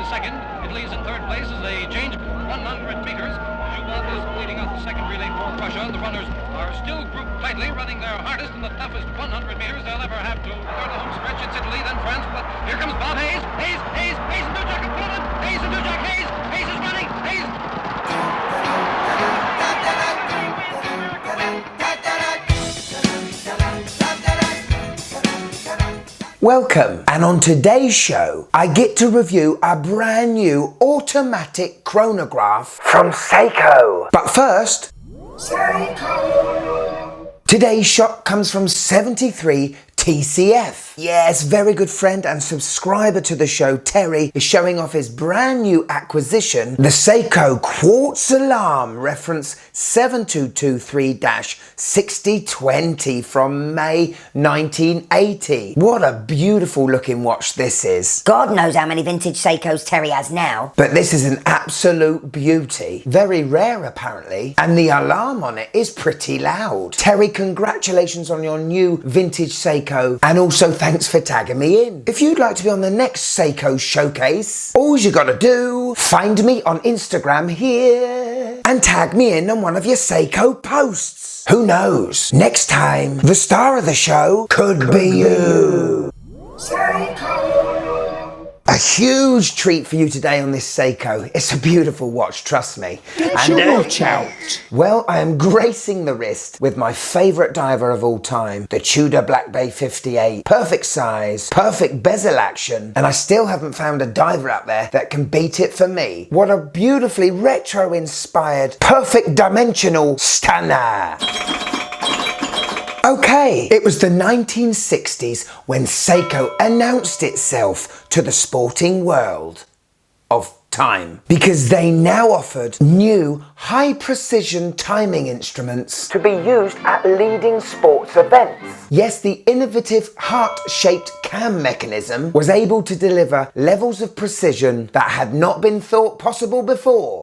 is second. Italy's in third place as they change 100 meters. Zhubov is leading off the second relay for Russia. The runners are still grouped tightly, running their hardest in the toughest 100 meters they'll ever have to. Third home stretch, it's Italy, then France. But here comes Bob Hayes. Hayes and Dujak in front of him. Hayes and Dujak. Hayes is running. Hayes. Welcome, and on today's show, I get to review a brand new automatic chronograph from Seiko. But first, Seiko. Today's shot comes from 73 TCF. Yes, very good friend and subscriber to the show, Terry, is showing off his brand new acquisition, the Seiko Quartz Alarm, reference 7223-6020 from May 1980. What a beautiful looking watch this is. God knows how many vintage Seikos Terry has now. But this is an absolute beauty. Very rare apparently, and the alarm on it is pretty loud. Terry, congratulations on your new vintage Seiko, and also thanks for tagging me in. If you'd like to be on the next Seiko showcase, all you gotta do, find me on Instagram here and tag me in on one of your Seiko posts. Who knows? Next time, the star of the show could be you. Seiko. A huge treat for you today on this Seiko. It's a beautiful watch, trust me. Watch out. Well, I am gracing the wrist with my favourite diver of all time, the Tudor Black Bay 58. Perfect size, perfect bezel action, and I still haven't found a diver out there that can beat it for me. What a beautifully retro-inspired, perfect dimensional stunner. Okay, it was the 1960s when Seiko announced itself to the sporting world of time, because they now offered new high-precision timing instruments to be used at leading sports events. Yes, the innovative heart-shaped cam mechanism was able to deliver levels of precision that had not been thought possible before.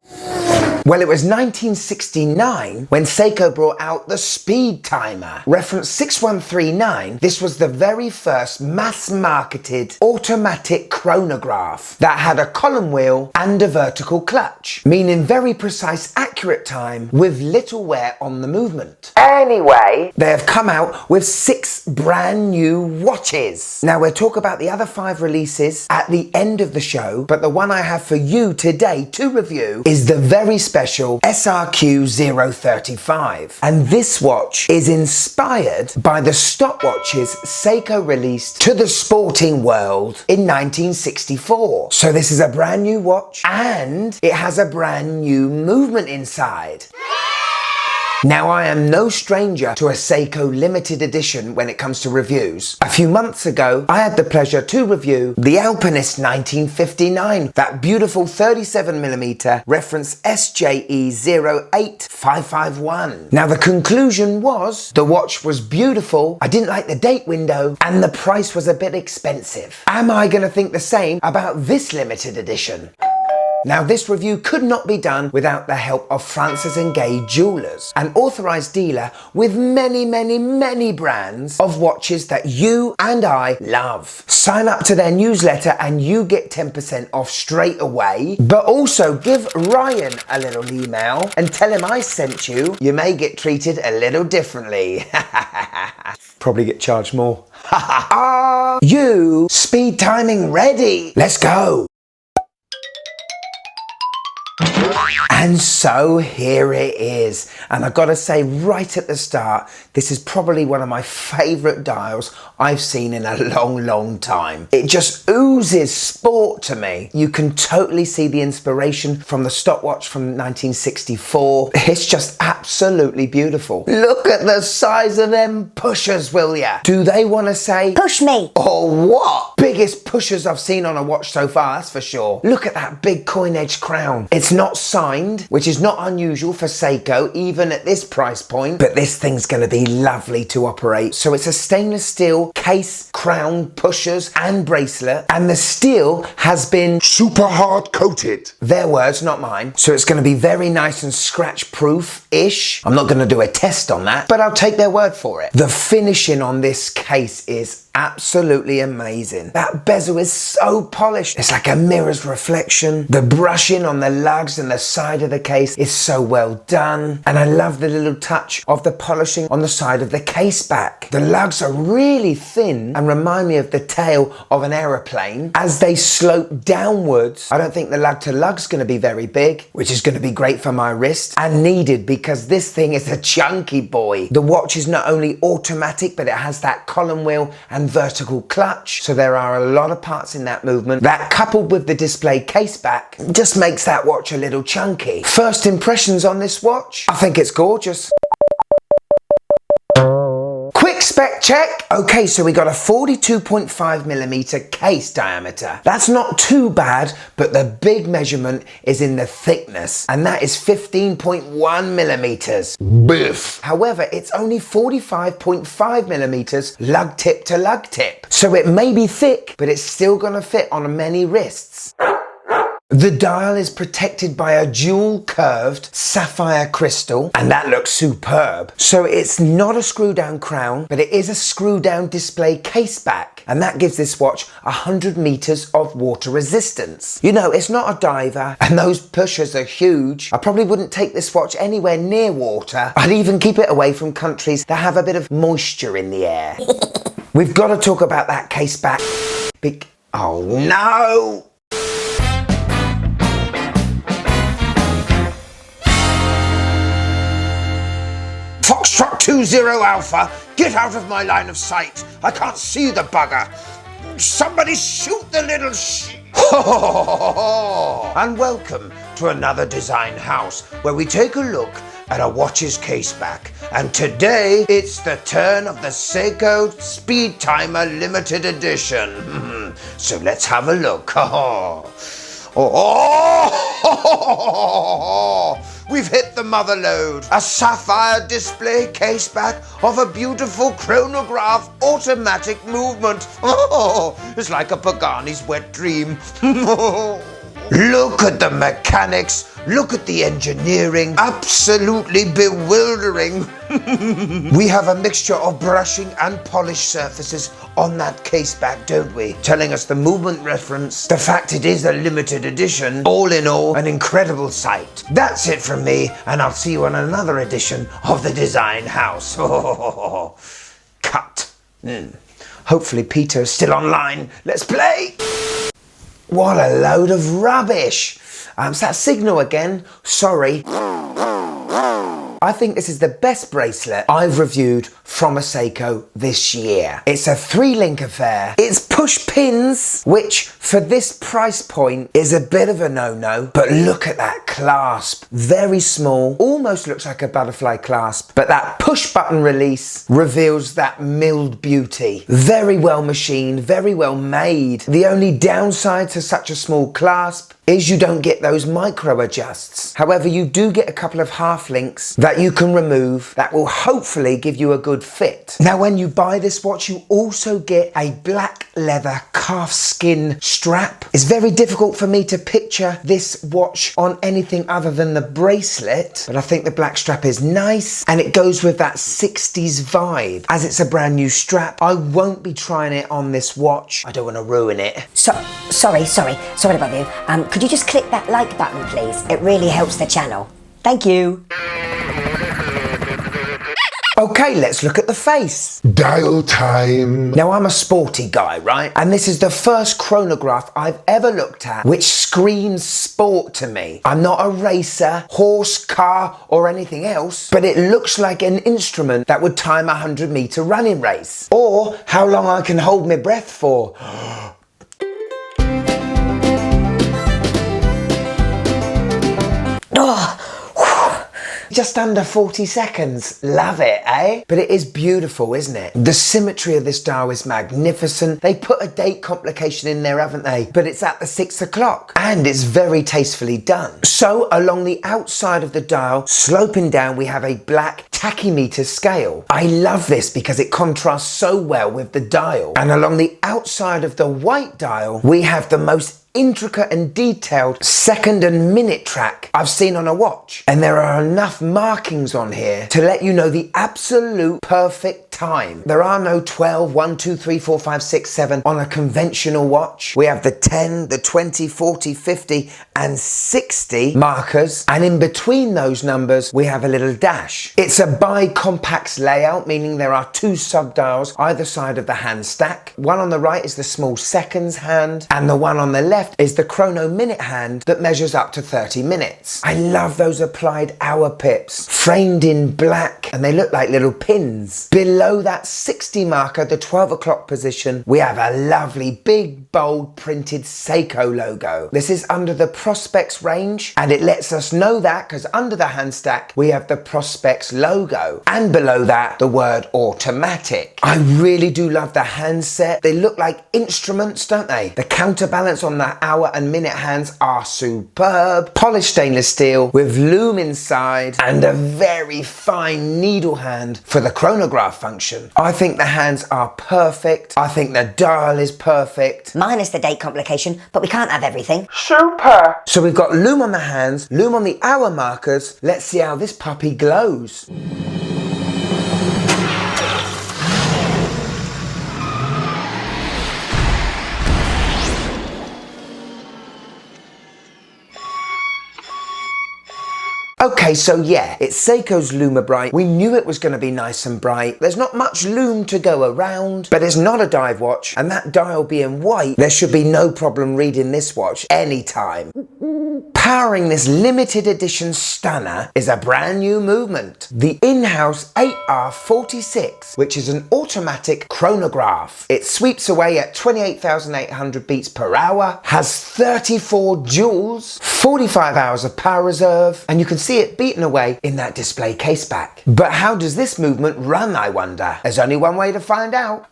Well, it was 1969 when Seiko brought out the SpeedTimer. Reference 6139, this was the very first mass-marketed automatic chronograph that had a column wheel and a vertical clutch, meaning very precise, accurate time with little wear on the movement. Anyway, they have come out with 6 brand new watches. Now, we'll talk about the other 5 releases at the end of the show, but the one I have for you today to review is the very special SRQ035. And this watch is inspired by the stopwatches Seiko released to the sporting world in 1964. So this is a brand new watch and it has a brand new movement inside. Now, I am no stranger to a Seiko limited edition when it comes to reviews. A few months ago, I had the pleasure to review the Alpinist 1959, that beautiful 37mm reference SJE08551. Now, the conclusion was the watch was beautiful, I didn't like the date window, and the price was a bit expensive. Am I going to think the same about this limited edition? Now, this review could not be done without the help of Francis & Gay Jewelers, an authorised dealer with many brands of watches that you and I love. Sign up to their newsletter and you get 10% off straight away, but also give Ryan a little email and tell him I sent you. You may get treated a little differently. Probably get charged more. Are you speed timing ready? Let's go. And so here it is, and I've got to say right at the start, this is probably one of my favourite dials I've seen in a long time. It just oozes sport to me. You can totally see the inspiration from the stopwatch from 1964. It's just absolutely beautiful. Look at the size of them pushers, will ya? Do they want to say push me? Or what? Biggest pushers I've seen on a watch so far, that's for sure. Look at that big coin edge crown. It's not not signed, which is not unusual for Seiko, even at this price point. But this thing's going to be lovely to operate. So it's a stainless steel case, crown, pushers, and bracelet. And the steel has been super hard coated. their words, not mine. So it's going to be very nice and scratch proof-ish. I'm not going to do a test on that, but I'll take their word for it. The finishing on this case is absolutely amazing. That bezel is so polished. It's like a mirror's reflection. The brushing on the lugs and the side of the case is so well done. And I love the little touch of the polishing on the side of the case back. The lugs are really thin and remind me of the tail of an aeroplane. As they slope downwards, I don't think the lug to lug's going to be very big, which is going to be great for my wrist and needed because this thing is a chunky boy. The watch is not only automatic, but it has that column wheel and vertical clutch, so there are a lot of parts in that movement that, coupled with the display case back, just makes that watch a little chunky. First impressions on this watch? I think it's gorgeous. Quick spec check. Okay, so we got a 42.5mm case diameter. That's not too bad, but the big measurement is in the thickness, and that is 15.1mm. Biff. However, it's only 45.5mm lug tip to lug tip. So it may be thick, but it's still gonna fit on many wrists. The dial is protected by a dual curved sapphire crystal, and that looks superb. So it's not a screw down crown, but it is a screw down display case back, and that gives this watch 100 meters of water resistance. You know, it's not a diver, and those pushers are huge. I probably wouldn't take this watch anywhere near water. I'd even keep it away from countries that have a bit of moisture in the air. We've got to talk about that case back. Oh no! Foxtrot 20 Alpha, get out of my line of sight. I can't see the bugger. Somebody shoot the little And welcome to another design house where we take a look at a watch's case back. And today it's the turn of the Seiko SpeedTimer limited edition. So let's have a look. We've hit the mother lode. A sapphire display case back of a beautiful chronograph automatic movement. It's like a Pagani's wet dream. Look at the mechanics. Look at the engineering. Absolutely bewildering. We have a mixture of brushing and polished surfaces on that case back, don't we? Telling us the movement reference, the fact it is a limited edition. All in all, an incredible sight. That's it from me, and I'll see you on another edition of the Design House. Cut. Hopefully Peter's still online. Let's play. What a load of rubbish. It's that signal again. Sorry. I think this is the best bracelet I've reviewed from a Seiko this year. It's a 3-link affair. It's push pins, which for this price point is a bit of a no-no. But look at that clasp. Very small, almost looks like a butterfly clasp. But that push button release reveals that milled beauty. Very well machined, very well made. The only downside to such a small clasp is you don't get those micro adjusts. However, you do get a couple of half links that you can remove that will hopefully give you a good fit. Now, when you buy this watch, you also get a black leather calf skin strap. It's very difficult for me to picture this watch on anything other than the bracelet, but I think the black strap is nice and it goes with that 60s vibe. As it's a brand new strap, I won't be trying it on this watch. I don't want to ruin it. Sorry to bother you. Could you just click that like button, please? It really helps the channel. Thank you. Okay, let's look at the face. Dial time. Now, I'm a sporty guy, right? And this is the first chronograph I've ever looked at which screams sport to me. I'm not a racer, horse, car, or anything else, but it looks like an instrument that would time a 100-meter running race. Or how long I can hold my breath for. Just under 40 seconds. Love it, eh? But it is beautiful, isn't it? The symmetry of this dial is magnificent. They put a date complication in there, haven't they? But it's at the 6 o'clock. And it's very tastefully done. So along the outside of the dial, sloping down, we have a black Tachymeter Scale. I love this because it contrasts so well with the dial. And along the outside of the white dial, we have the most intricate and detailed second and minute track I've seen on a watch. And there are enough markings on here to let you know the absolute perfect time. There are no 12, 1, 2, 3, 4, 5, 6, 7 on a conventional watch. We have the 10, the 20, 40, 50 and 60 markers, and in between those numbers we have a little dash. It's a bi-compax layout, meaning there are two sub-dials either side of the hand stack. One on the right is the small seconds hand, and the one on the left is the chrono minute hand that measures up to 30 minutes. I love those applied hour pips, framed in black, and they look like little pins. Below that 60 marker, the 12 o'clock position, we have a lovely big bold printed Seiko logo. This is under the Prospex range, and it lets us know that because under the hand stack we have the Prospex logo, and below that the word automatic. I really do love the handset. They look like instruments, don't they? The counterbalance on the hour and minute hands are superb. Polished stainless steel with loom inside and a very fine needle hand for the chronograph function. I think the hands are perfect. I think the dial is perfect. Minus the date complication, but we can't have everything. Super! So we've got loom on the hands, loom on the hour markers. Let's see how this puppy glows. Okay, so yeah, it's Seiko's Lumabrite. We knew it was going to be nice and bright. There's not much loom to go around, but it's not a dive watch, and that dial being white, there should be no problem reading this watch anytime. Powering this limited edition stunner is a brand new movement, the in-house 8R46, which is an automatic chronograph. It sweeps away at 28,800 beats per hour, has 34 joules, 45 hours of power reserve, and you can see it beaten away in that display case back. But how does this movement run, I wonder? There's only one way to find out.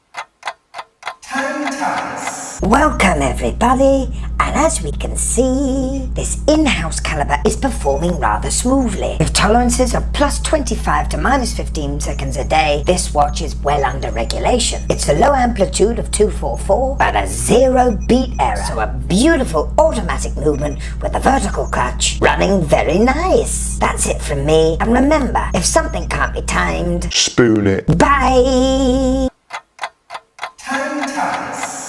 Welcome everybody, and as we can see, this in-house caliber is performing rather smoothly. With tolerances of plus 25 to minus 15 seconds a day, this watch is well under regulation. It's a low amplitude of 244, but a 0 beat error, so a beautiful automatic movement with a vertical clutch, running very nice. That's it from me, and remember, if something can't be timed, Spoon it. bye!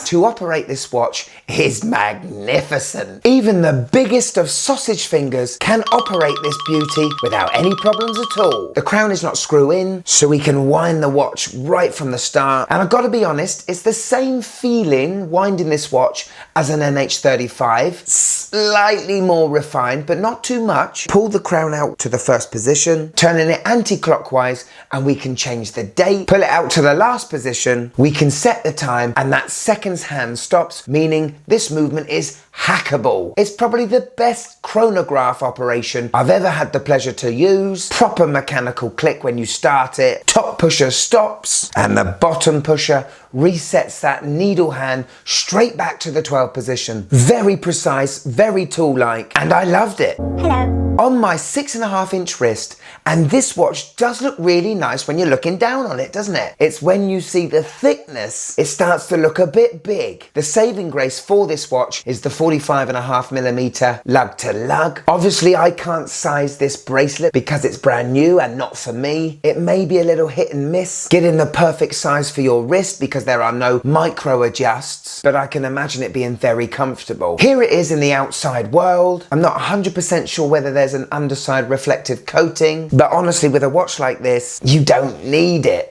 To operate this watch is magnificent. Even the biggest of sausage fingers can operate this beauty without any problems at all. The crown is not screw in, so we can wind the watch right from the start. And I've got to be honest, it's the same feeling winding this watch as an NH35. Slightly more refined, but not too much. Pull the crown out to the first position, turning it anti-clockwise, and we can change the date. Pull it out to the last position, we can set the time, and that seconds hand stops, meaning this movement is hackable. It's probably the best chronograph operation I've ever had the pleasure to use. Proper mechanical click when you start it, top pusher stops, and the bottom pusher resets that needle hand straight back to the 12 position. Very precise, very tool-like, and I loved it. Hello. On my 6.5-inch wrist, and this watch does look really nice when you're looking down on it, doesn't it? It's when you see the thickness, it starts to look a bit big. The saving grace for this watch is the 45.5mm lug to lug. Obviously I can't size this bracelet because it's brand new and not for me. It may be a little hit and miss getting the perfect size for your wrist because there are no micro adjusts, but I can imagine it being very comfortable. Here it is in the outside world. I'm not 100% sure whether there's an underside reflective coating, but honestly with a watch like this, you don't need it.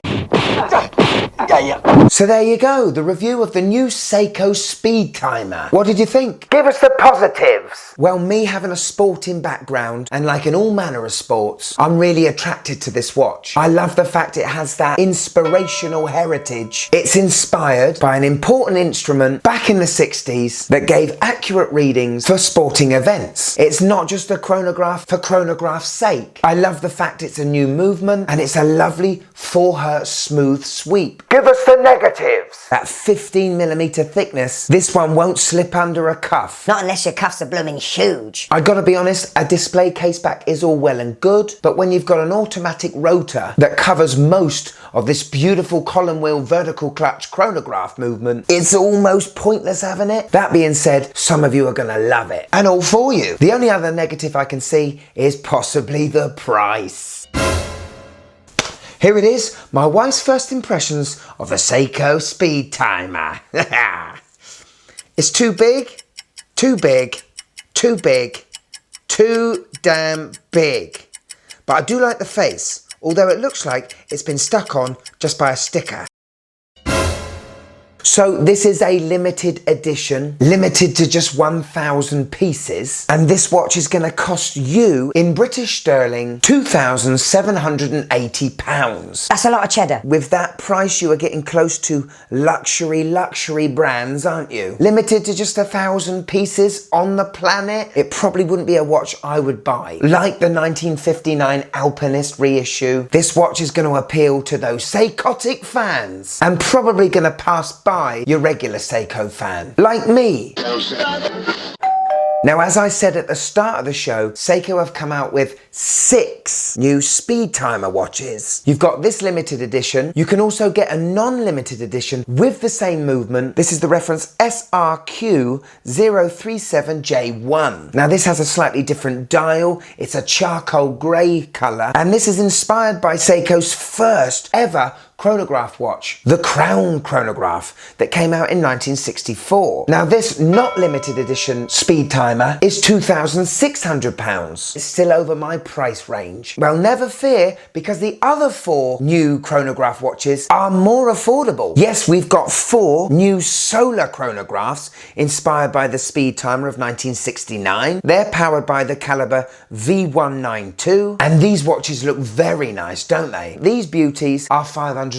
So there you go, the review of the new Seiko SpeedTimer. What did you think? Give us the positives. Well, me having a sporting background and liking all manner of sports, I'm really attracted to this watch. I love the fact it has that inspirational heritage. It's inspired by an important instrument back in the 60s that gave accurate readings for sporting events. It's not just a chronograph for chronograph's sake. I love the fact it's a new movement and it's a lovely 4 Hz smooth sweep. Give us the negatives. At 15mm thickness, this one won't slip under a cuff. Not unless your cuffs are blooming huge. I gotta be honest, a display case back is all well and good, but when you've got an automatic rotor that covers most of this beautiful column wheel vertical clutch chronograph movement, it's almost pointless having it. That being said, some of you are gonna love it, and all for you. The only other negative I can see is possibly the price. Here it is, my wife's first impressions of the Seiko SpeedTimer. It's too big, too big, too big, too damn big. But I do like the face, although it looks like it's been stuck on just by a sticker. So this is a limited edition, limited to just 1,000 pieces, and this watch is going to cost you, in British sterling, £2,780. That's a lot of cheddar. With that price, you are getting close to luxury brands, aren't you? Limited to just 1,000 pieces on the planet, it probably wouldn't be a watch I would buy. Like the 1959 Alpinist reissue, this watch is going to appeal to those Seikotic fans, and probably going to pass by your regular Seiko fan, like me. Now, as I said at the start of the show, Seiko have come out with 6 new SpeedTimer watches. You've got this limited edition. You can also get a non-limited edition with the same movement. This is the reference SRQ035J1. Now, this has a slightly different dial. It's a charcoal grey colour, and this is inspired by Seiko's first ever chronograph watch, the Crown chronograph, that came out in 1964. Now, this not limited edition SpeedTimer is £2,600. It's still over my price range. Well, never fear, because the other 4 new chronograph watches are more affordable. Yes, we've got 4 new solar chronographs inspired by the SpeedTimer of 1969. They're powered by the caliber V192, and these watches look very nice, don't they? These beauties are £590.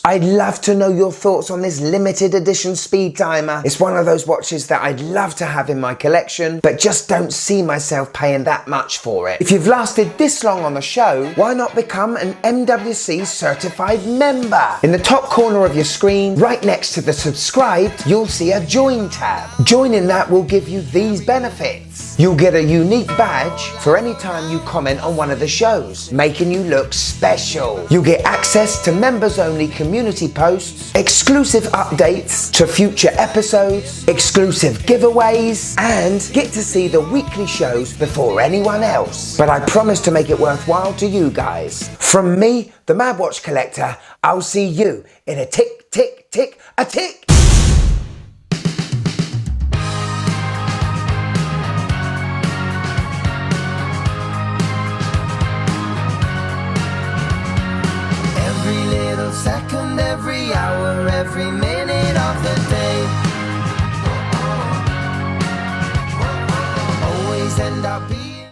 I'd love to know your thoughts on this limited edition SpeedTimer. It's one of those watches that I'd love to have in my collection, but just don't see myself paying that much for it. If you've lasted this long on the show, why not become an MWC certified member? In the top corner of your screen, right next to the subscribed, you'll see a join tab. Joining that will give you these benefits. You'll get a unique badge for any time you comment on one of the shows, making you look special. You'll get access to members-only community posts, exclusive updates to future episodes, exclusive giveaways, and get to see the weekly shows before anyone else. But I promise to make it worthwhile to you guys. From me, the Mad Watch Collector, I'll see you in a tick, tick, tick, a tick. Second, every hour, every minute of the day. Always end up